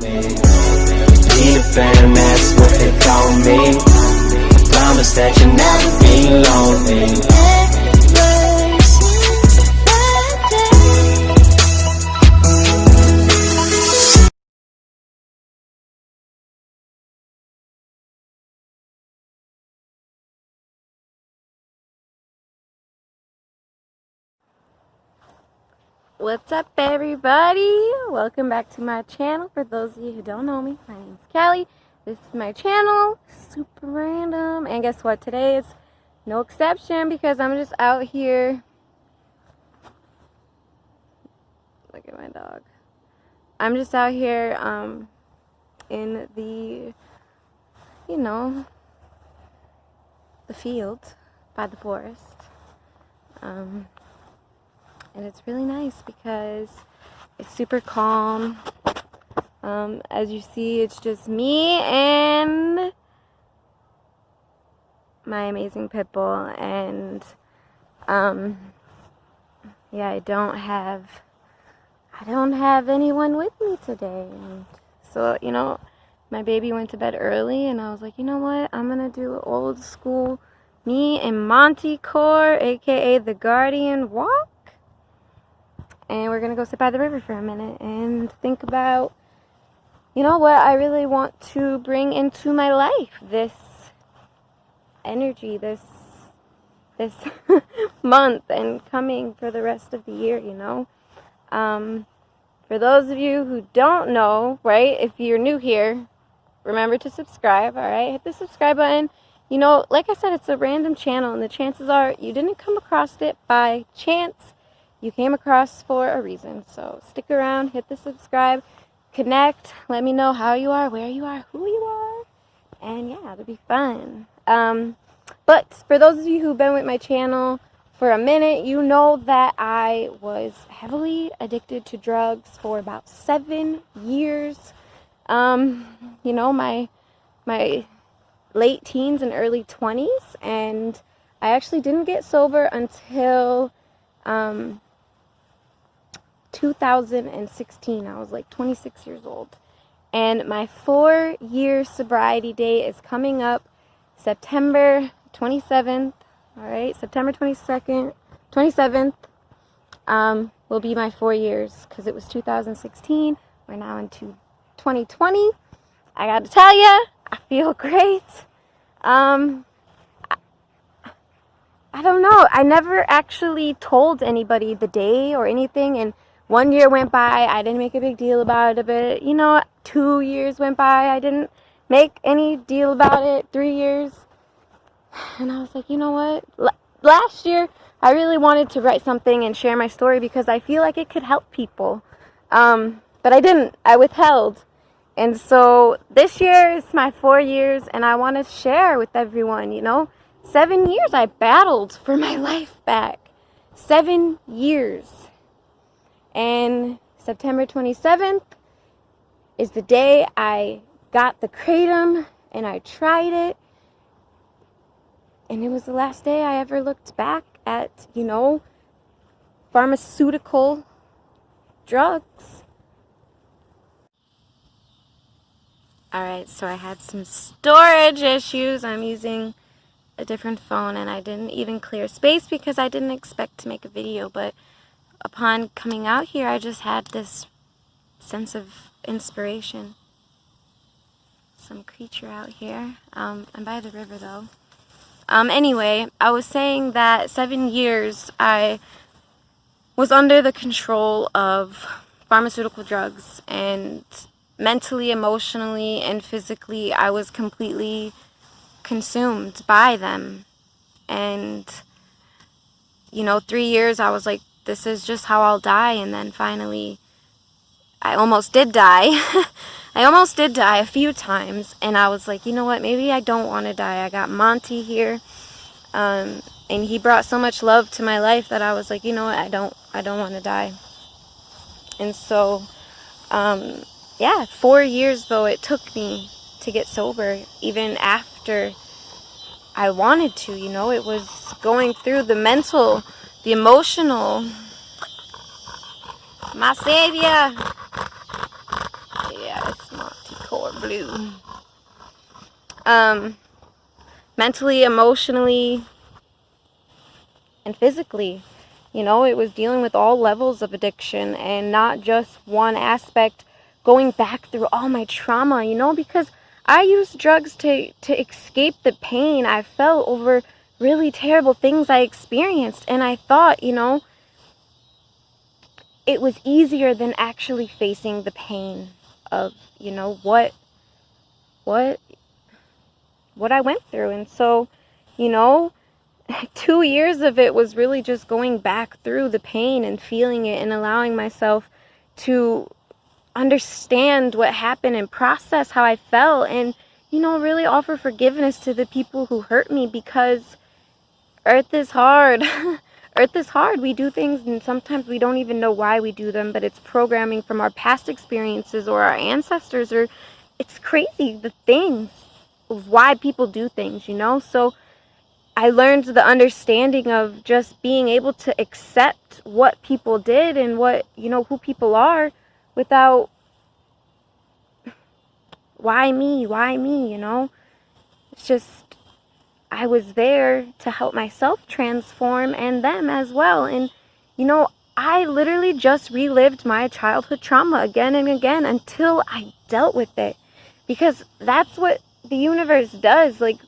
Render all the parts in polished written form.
me. Be a fan, that's what they call me. Promise that you'll never be lonely. What's up, everybody? Welcome back to my channel. For those of you who don't know me, my name's Callie. This is my channel, super random. And guess what? Today is no exception because I'm just out here. Look at my dog. I'm just out here in the, you know, the field by the forest. And it's really nice because it's super calm. As you see, it's just me and my amazing pit bull. And yeah, I don't have anyone with me today. And so, you know, my baby went to bed early, and I was like, you know what? I'm gonna do old school me and Monty Core, aka the Guardian walk. And we're going to go sit by the river for a minute and think about, you know, what I really want to bring into my life. This energy, this month and coming for the rest of the year, you know. For those of you who don't know, right, if you're new here, remember to subscribe, all right? Hit the subscribe button. You know, like I said, it's a random channel, and the chances are you didn't come across it by chance. You came across for a reason. So stick around, hit the subscribe, connect, let me know how you are, where you are, who you are, and yeah, it'll be fun. But for those of you who've been with my channel for a minute, you know that I was heavily addicted to drugs for about 7 years. You know, my late teens and early 20s, and I actually didn't get sober until 2016. I was like 26 years old, and my 4-year sobriety day is coming up September 27th. All right, September 27th will be my 4 years, because it was 2016. We're now into 2020. I gotta tell you, I feel great. I don't know. I never actually told anybody the day or anything, and 1 year went by, I didn't make a big deal about it, but, you know, 2 years went by, I didn't make any deal about it, 3 years, and I was like, you know what, last year, I really wanted to write something and share my story because I feel like it could help people, but I didn't, I withheld, and so this year is my 4 years, and I want to share with everyone, you know, 7 years I battled for my life back, 7 years. And September 27th is the day I got the kratom and I tried it. And it was the last day I ever looked back at, you know, pharmaceutical drugs. Alright, so I had some storage issues. I'm using a different phone, and I didn't even clear space because I didn't expect to make a video, but upon coming out here, I just had this sense of inspiration. Some creature out here. I'm by the river, though. Anyway, I was saying that 7 years I was under the control of pharmaceutical drugs, and mentally, emotionally, and physically, I was completely consumed by them. And, you know, 3 years, I was like, this is just how I'll die. And then finally, I almost did die. I almost did die a few times, and I was like, you know what, maybe I don't want to die. I got Monty here, and he brought so much love to my life that I was like, you know what, I don't want to die. And so, yeah, 4 years though it took me to get sober, even after I wanted to, you know. It was going through the mental, the emotional. My savior. Yeah, it's blue. Mentally, emotionally, and physically. You know, it was dealing with all levels of addiction and not just one aspect, going back through all my trauma, you know, because I used drugs to escape the pain I felt over really terrible things I experienced. And I thought, you know, it was easier than actually facing the pain of, you know, what I went through. And so, you know, 2 years of it was really just going back through the pain and feeling it and allowing myself to understand what happened and process how I felt, and, you know, really offer forgiveness to the people who hurt me, because earth is hard. Earth is hard. We do things and sometimes we don't even know why we do them, but it's programming from our past experiences or our ancestors, or it's crazy the things of why people do things, you know? So I learned the understanding of just being able to accept what people did and what, you know, who people are, without why me, you know? It's just, I was there to help myself transform and them as well. And, you know, I literally just relived my childhood trauma again and again until I dealt with it, because that's what the universe does. Like,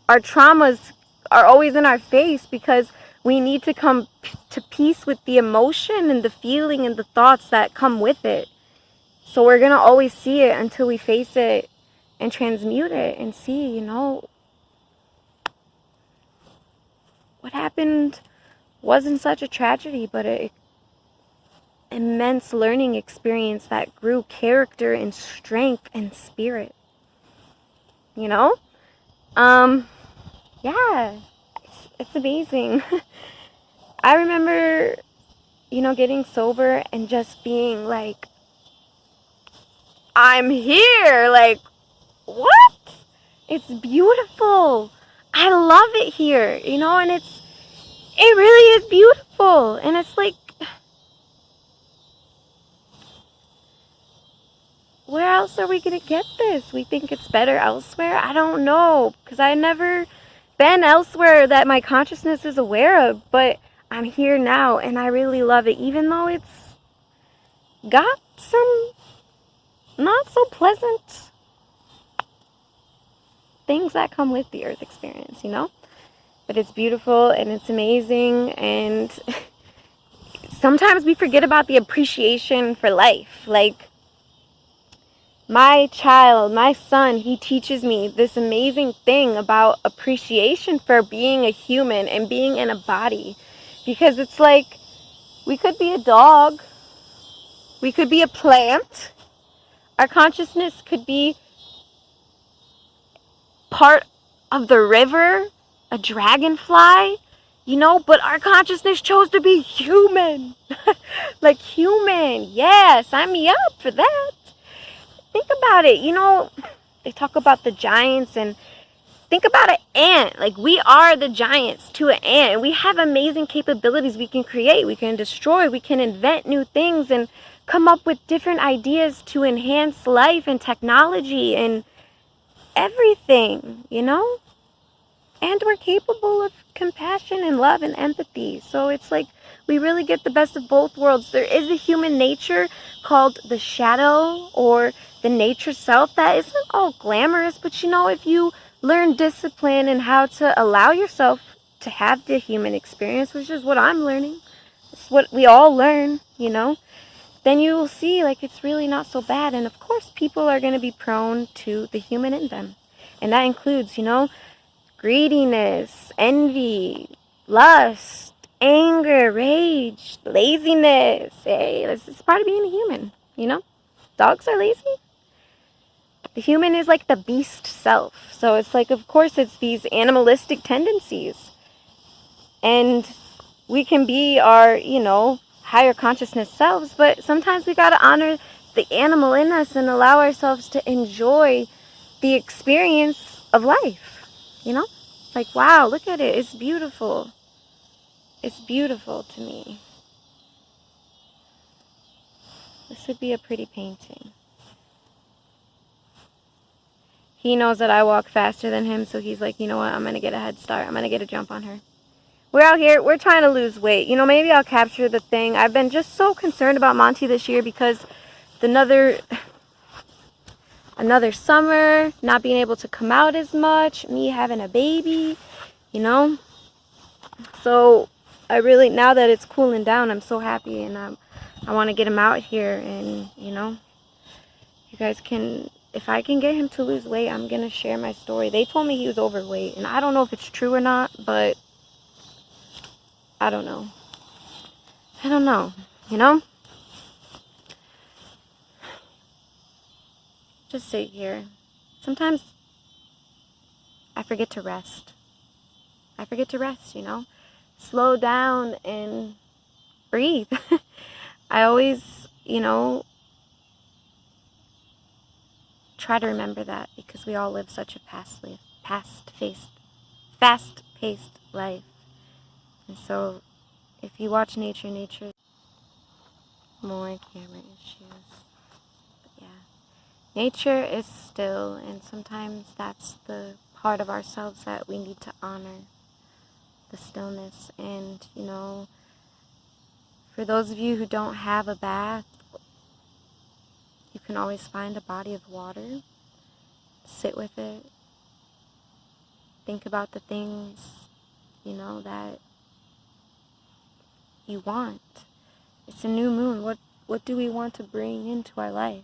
our traumas are always in our face because we need to come to peace with the emotion and the feeling and the thoughts that come with it. So we're going to always see it until we face it and transmute it and see, you know, what happened wasn't such a tragedy, but an immense learning experience that grew character and strength and spirit, you know? Yeah, it's amazing. I remember, you know, getting sober and just being like, I'm here. Like, what? It's beautiful. I love it here, you know, and it really is beautiful. And it's like, where else are we going to get this? We think it's better elsewhere? I don't know, because I've never been elsewhere that my consciousness is aware of, but I'm here now and I really love it, even though it's got some not so pleasant things that come with the earth experience, you know? But it's beautiful and it's amazing, and sometimes we forget about the appreciation for life. Like, my child, my son, he teaches me this amazing thing about appreciation for being a human and being in a body. Because it's like, we could be a dog, we could be a plant, our consciousness could be part of the river, a dragonfly, you know, but our consciousness chose to be human. Like, human. Yeah, sign me up for that. Think about it. You know, they talk about the giants, and think about an ant. Like, we are the giants to an ant, and we have amazing capabilities. We can create, we can destroy, we can invent new things and come up with different ideas to enhance life and technology and everything, you know? And we're capable of compassion and love and empathy. So it's like, we really get the best of both worlds. There is a human nature called the shadow, or the nature self, that isn't all glamorous, but you know, if you learn discipline and how to allow yourself to have the human experience, which is what I'm learning, it's what we all learn, you know, then you will see, like, it's really not so bad. And of course, people are going to be prone to the human in them. And that includes, you know, greediness, envy, lust, anger, rage, laziness. Hey, this is part of being a human, you know? Dogs are lazy. The human is like the beast self. So it's like, of course, it's these animalistic tendencies. And we can be our, you know, higher consciousness selves, but sometimes we got to honor the animal in us and allow ourselves to enjoy the experience of life, you know? Like, wow, look at it. It's beautiful. It's beautiful to me. This would be a pretty painting. he knows that I walk faster than him, so he's like, you know what, I'm going to get a head start. I'm going to get a jump on her. We're out here, we're trying to lose weight. You know, maybe I'll capture the thing. I've been just so concerned about Monty this year because another summer, not being able to come out as much, me having a baby, you know. So I really, now that it's cooling down, I'm so happy, and I want to get him out here, and you know, you guys can, if I can get him to lose weight, I'm going to share my story. They told me he was overweight, and I don't know if it's true or not, but I don't know. I don't know, you know? Just sit here. Sometimes I forget to rest. I forget to rest, you know? Slow down and breathe. I always, you know, try to remember that because we all live such a fast-paced life. And so if you watch nature, more camera issues. But yeah. Nature is still, and sometimes that's the part of ourselves that we need to honor, the stillness. And, you know, for those of you who don't have a bath, you can always find a body of water, sit with it, think about the things, you know, that you want. It's a new moon. What do we want to bring into our life?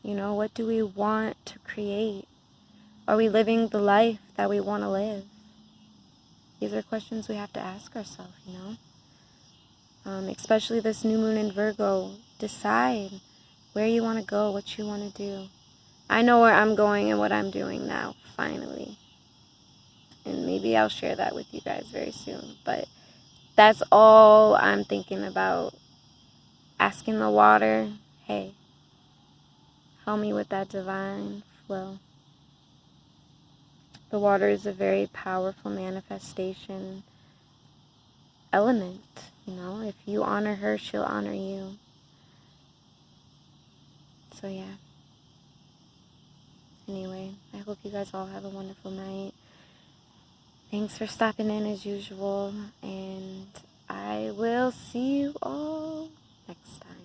You know, what do we want to create? Are we living the life that we want to live? These are questions we have to ask ourselves, you know? Especially this new moon in Virgo. Decide where you want to go, what you want to do. I know where I'm going and what I'm doing now, finally. And maybe I'll share that with you guys very soon. But that's all I'm thinking about. Asking the water, hey, help me with that divine flow. The water is a very powerful manifestation element, you know. If you honor her, she'll honor you. So yeah. Anyway, I hope you guys all have a wonderful night. Thanks for stopping in as usual, and I will see you all next time.